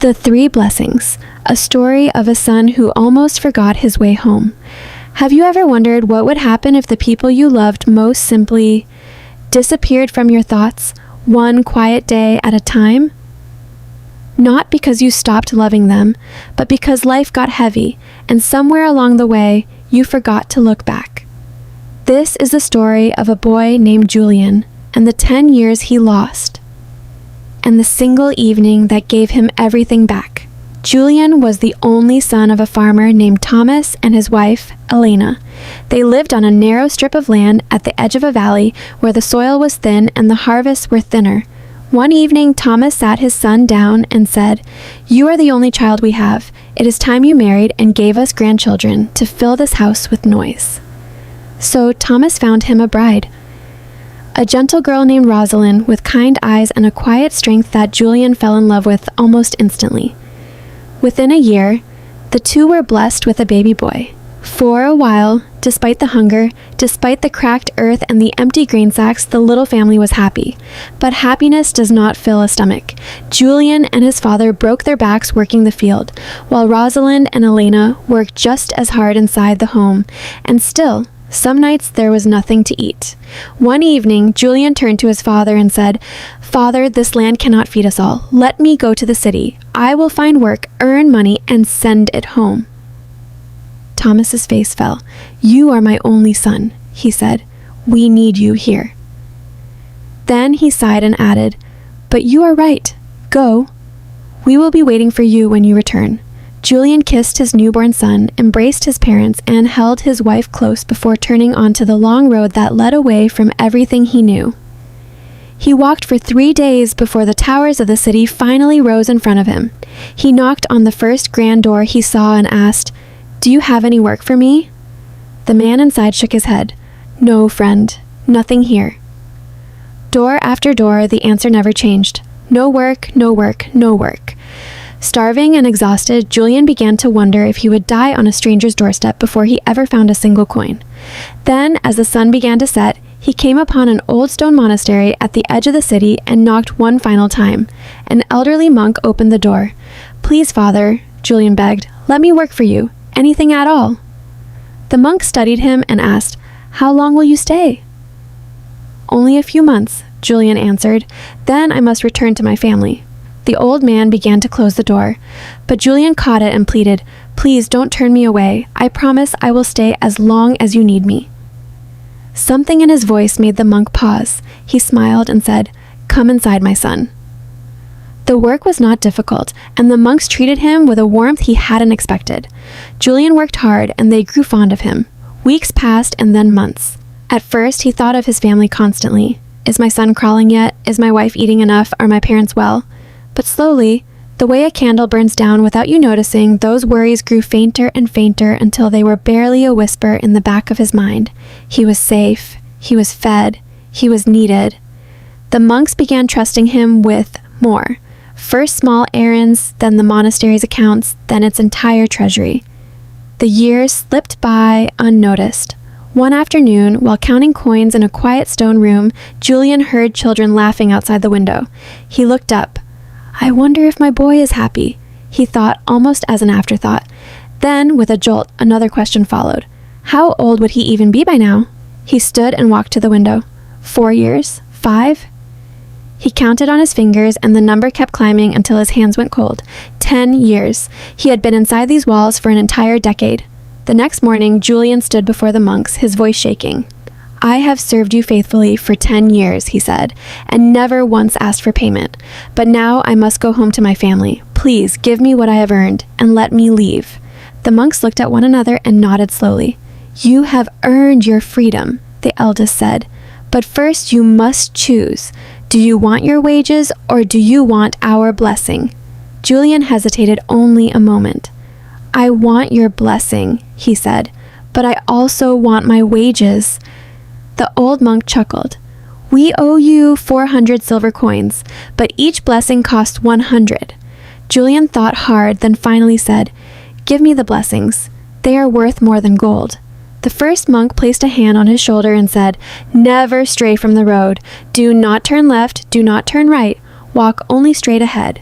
The Three Blessings, a story of a son who almost forgot his way home. Have you ever wondered what would happen if the people you loved most simply disappeared from your thoughts, one quiet day at a time? Not because you stopped loving them, but because life got heavy, and somewhere along the way, you forgot to look back. This is the story of a boy named Julian, and the 10 years he lost, and the single evening that gave him everything back. Julian was the only son of a farmer named Thomas and his wife, Elena. They lived on a narrow strip of land at the edge of a valley where the soil was thin and the harvests were thinner. One evening, Thomas sat his son down and said, "You are the only child we have. It is time you married and gave us grandchildren to fill this house with noise." So Thomas found him a bride, a gentle girl named Rosalind with kind eyes and a quiet strength that Julian fell in love with almost instantly. Within a year, the two were blessed with a baby boy. For a while, despite the hunger, despite the cracked earth and the empty grain sacks, the little family was happy. But happiness does not fill a stomach. Julian and his father broke their backs working the field, while Rosalind and Elena worked just as hard inside the home, and still, some nights there was nothing to eat. One evening, Julian turned to his father and said, "Father, this land cannot feed us all. Let me go to the city. I will find work, earn money, and send it home." Thomas's face fell. "You are my only son," he said. "We need you here." Then he sighed and added, "But you are right. Go. We will be waiting for you when you return." Julian kissed his newborn son, embraced his parents, and held his wife close before turning onto the long road that led away from everything he knew. He walked for 3 days before the towers of the city finally rose in front of him. He knocked on the first grand door he saw and asked, "Do you have any work for me?" The man inside shook his head. "No, friend, nothing here." Door after door, the answer never changed. No work, no work, no work. Starving and exhausted, Julian began to wonder if he would die on a stranger's doorstep before he ever found a single coin. Then, as the sun began to set, he came upon an old stone monastery at the edge of the city and knocked one final time. An elderly monk opened the door. "Please, Father," Julian begged, "let me work for you. Anything at all." The monk studied him and asked, "How long will you stay?" "Only a few months," Julian answered. "Then I must return to my family." The old man began to close the door, but Julian caught it and pleaded, "Please don't turn me away. I promise I will stay as long as you need me." Something in his voice made the monk pause. He smiled and said, "Come inside, my son." The work was not difficult, and the monks treated him with a warmth he hadn't expected. Julian worked hard, and they grew fond of him. Weeks passed, and then months. At first, he thought of his family constantly. Is my son crawling yet? Is my wife eating enough? Are my parents well? But slowly, the way a candle burns down without you noticing, those worries grew fainter and fainter until they were barely a whisper in the back of his mind. He was safe. He was fed. He was needed. The monks began trusting him with more. First small errands, then the monastery's accounts, then its entire treasury. The years slipped by unnoticed. One afternoon, while counting coins in a quiet stone room, Julian heard children laughing outside the window. He looked up. "I wonder if my boy is happy," he thought almost as an afterthought. Then, with a jolt, another question followed. How old would he even be by now? He stood and walked to the window. 4 years? 5? He counted on his fingers, and the number kept climbing until his hands went cold. 10 years. He had been inside these walls for an entire decade. The next morning, Julian stood before the monks, his voice shaking. "I have served you faithfully for 10 years, he said, "and never once asked for payment. But now I must go home to my family. Please give me what I have earned, and let me leave." The monks looked at one another and nodded slowly. "You have earned your freedom," the eldest said. "But first you must choose. Do you want your wages, or do you want our blessing?" Julian hesitated only a moment. "I want your blessing," he said, "but I also want my wages." The old monk chuckled. "We owe you 400 silver coins, but each blessing costs 100. Julian thought hard, then finally said, "Give me the blessings. They are worth more than gold." The first monk placed a hand on his shoulder and said, "Never stray from the road. Do not turn left, do not turn right. Walk only straight ahead."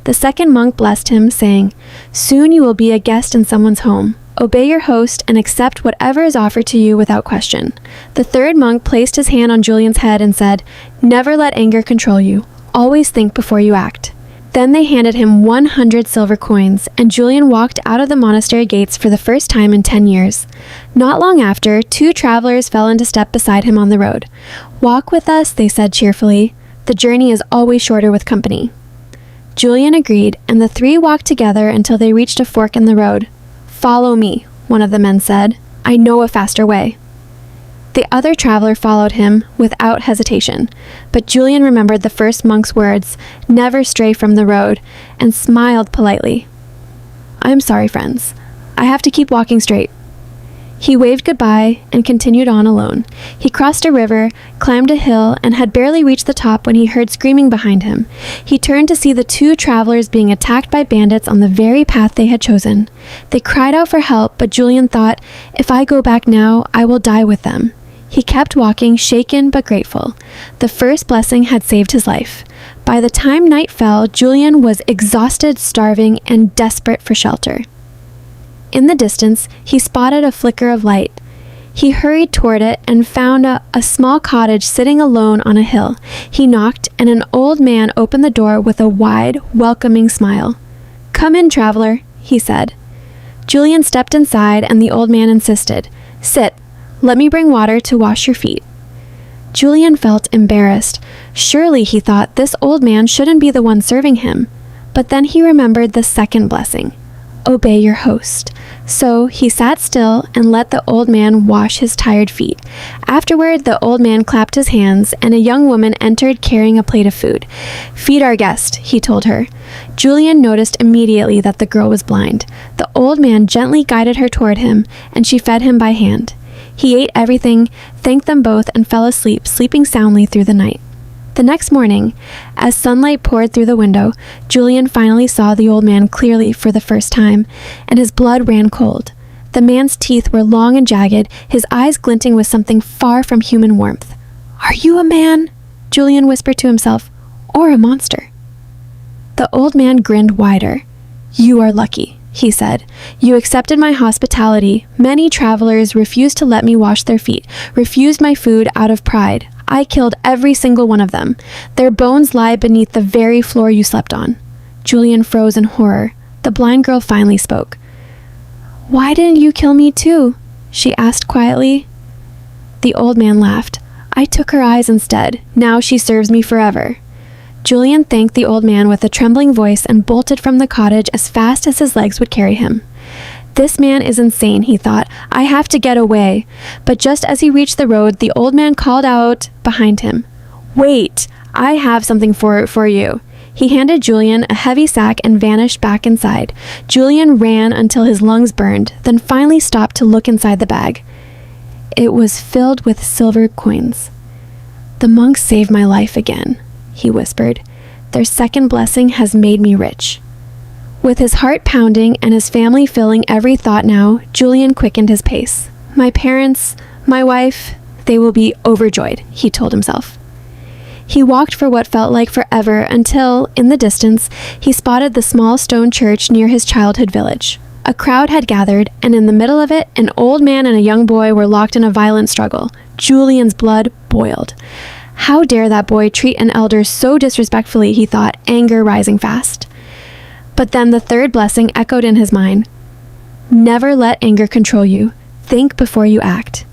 The second monk blessed him, saying, "Soon you will be a guest in someone's home. Obey your host and accept whatever is offered to you without question." The third monk placed his hand on Julian's head and said, "Never let anger control you. Always think before you act." Then they handed him 100 silver coins, and Julian walked out of the monastery gates for the first time in 10 years. Not long after, 2 travelers fell into step beside him on the road. "Walk with us," they said cheerfully. "The journey is always shorter with company." Julian agreed, and the 3 walked together until they reached a fork in the road. "Follow me," one of the men said. "I know a faster way." The other traveler followed him without hesitation, but Julian remembered the first monk's words, "Never stray from the road," and smiled politely. "I'm sorry, friends. I have to keep walking straight." He waved goodbye and continued on alone. He crossed a river, climbed a hill, and had barely reached the top when he heard screaming behind him. He turned to see the 2 travelers being attacked by bandits on the very path they had chosen. They cried out for help, but Julian thought, "If I go back now, I will die with them." He kept walking, shaken but grateful. The first blessing had saved his life. By the time night fell, Julian was exhausted, starving, and desperate for shelter. In the distance, he spotted a flicker of light. He hurried toward it and found a small cottage sitting alone on a hill. He knocked, and an old man opened the door with a wide, welcoming smile. "Come in, traveler," he said. Julian stepped inside, and the old man insisted, "Sit. Let me bring water to wash your feet." Julian felt embarrassed. Surely, he thought, this old man shouldn't be the one serving him. But then he remembered the second blessing, "Obey your host." So he sat still and let the old man wash his tired feet. Afterward, the old man clapped his hands, and a young woman entered carrying a plate of food. "Feed our guest," he told her. Julian noticed immediately that the girl was blind. The old man gently guided her toward him, and she fed him by hand. He ate everything, thanked them both, and fell asleep, sleeping soundly through the night. The next morning, as sunlight poured through the window, Julian finally saw the old man clearly for the first time, and his blood ran cold. The man's teeth were long and jagged, his eyes glinting with something far from human warmth. "Are you a man?" Julian whispered to himself, "or a monster?" The old man grinned wider. "You are lucky," he said. "You accepted my hospitality. Many travelers refused to let me wash their feet, refused my food out of pride. I killed every single one of them. Their bones lie beneath the very floor you slept on." Julian froze in horror. The blind girl finally spoke. "Why didn't you kill me too?" she asked quietly. The old man laughed. "I took her eyes instead. Now she serves me forever." Julian thanked the old man with a trembling voice and bolted from the cottage as fast as his legs would carry him. "This man is insane," he thought. "I have to get away." But just as he reached the road, the old man called out behind him, "Wait, I have something for you." He handed Julian a heavy sack and vanished back inside. Julian ran until his lungs burned, then finally stopped to look inside the bag. It was filled with silver coins. "The monks saved my life again," he whispered. "Their second blessing has made me rich." With his heart pounding and his family filling every thought now, Julian quickened his pace. "My parents, my wife, they will be overjoyed," he told himself. He walked for what felt like forever until, in the distance, he spotted the small stone church near his childhood village. A crowd had gathered, and in the middle of it, an old man and a young boy were locked in a violent struggle. Julian's blood boiled. How dare that boy treat an elder so disrespectfully, he thought, anger rising fast. But then the third blessing echoed in his mind. "Never let anger control you. Think before you act."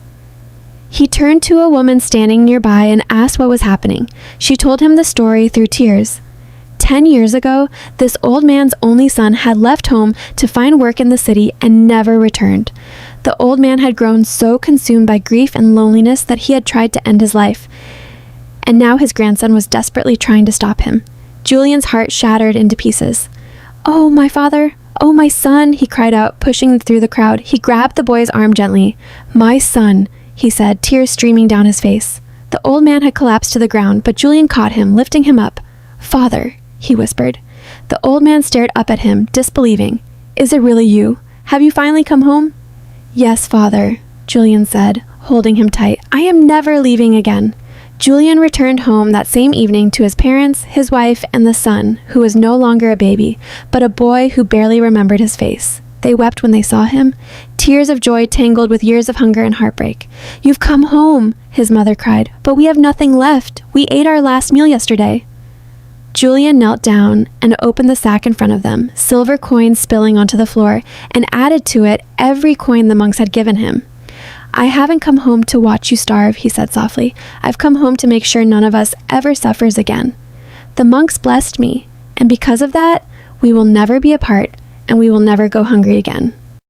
He turned to a woman standing nearby and asked what was happening. She told him the story through tears. 10 years ago, this old man's only son had left home to find work in the city and never returned. The old man had grown so consumed by grief and loneliness that he had tried to end his life. And now his grandson was desperately trying to stop him. Julian's heart shattered into pieces. "Oh, my father! Oh, my son!" he cried out, pushing through the crowd. He grabbed the boy's arm gently. "My son," he said, tears streaming down his face. The old man had collapsed to the ground, but Julian caught him, lifting him up. "Father," he whispered. The old man stared up at him, disbelieving. "Is it really you? Have you finally come home?" "Yes, father," Julian said, holding him tight. "I am never leaving again." Julian returned home that same evening to his parents, his wife, and the son, who was no longer a baby, but a boy who barely remembered his face. They wept when they saw him, tears of joy tangled with years of hunger and heartbreak. "You've come home," his mother cried, "but we have nothing left. We ate our last meal yesterday." Julian knelt down and opened the sack in front of them, silver coins spilling onto the floor, and added to it every coin the monks had given him. "I haven't come home to watch you starve," he said softly. "I've come home to make sure none of us ever suffers again. The monks blessed me, and because of that, we will never be apart, and we will never go hungry again."